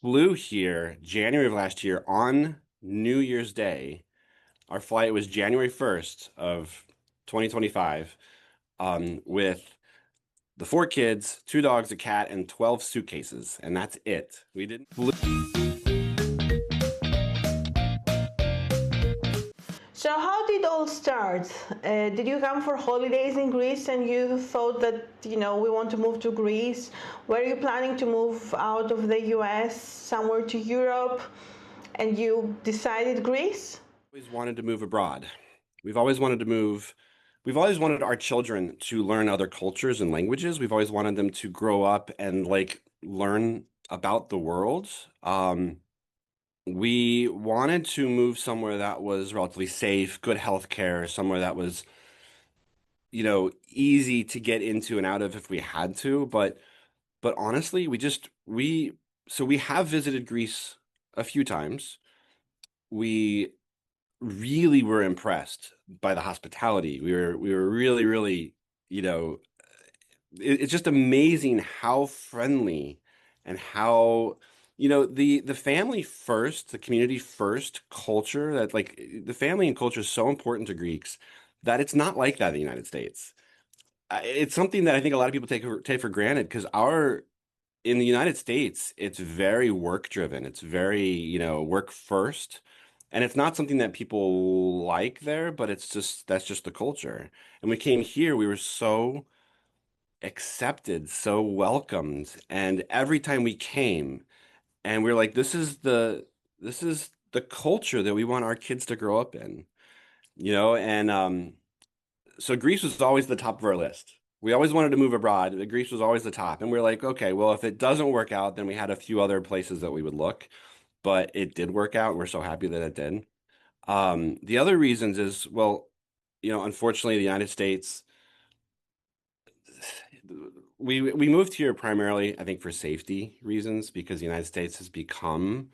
flew here January of last year on New Year's Day. Our flight was January 1st of 2025, with the four kids, two dogs, a cat, and 12 suitcases, and that's it. We didn't flew. So how did it all start? Did you come for holidays in Greece and you thought that, we want to move to Greece? Were you planning to move out of the US somewhere to Europe and you decided Greece? Always wanted to move abroad. We've always wanted to move. We've always wanted our children to learn other cultures and languages. We've always wanted them to grow up and like learn about the world. We wanted to move somewhere that was relatively safe, good health care, somewhere that was, easy to get into and out of if we had to. But honestly, we have visited Greece a few times. We really were impressed by the hospitality. We were really, really, you know, it's just amazing how friendly and how, the family first, the community first culture that like the family and culture is so important to Greeks that it's not like that in the United States. It's something that I think a lot of people take for granted because our in the United States, it's very work driven. It's very, work first. And it's not something that people like there, but that's just the culture. And we came here, we were so accepted, so welcomed. And every time we came, and we're like, this is the culture that we want our kids to grow up in, and so Greece was always the top of our list. We always wanted to move abroad. Greece was always the top. And we're like, okay, well, if it doesn't work out, then we had a few other places that we would look. But it did work out, and we're so happy that it did. The other reasons is, well, unfortunately, the United States, we moved here primarily, I think, for safety reasons, because the United States has become,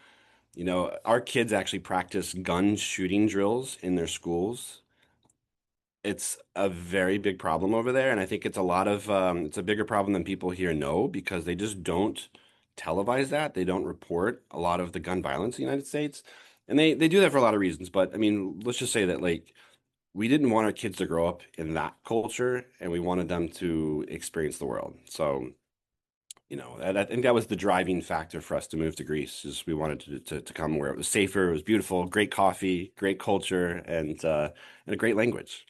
our kids actually practice gun shooting drills in their schools. It's a very big problem over there, and I think it's a bigger problem than people here know because they just don't televise that. They don't report a lot of the gun violence in the United States. And they do that for a lot of reasons. But I mean, let's just say that like we didn't want our kids to grow up in that culture and we wanted them to experience the world. So, I think that was the driving factor for us to move to Greece, is we wanted to come where it was safer, it was beautiful, great coffee, great culture, and a great language.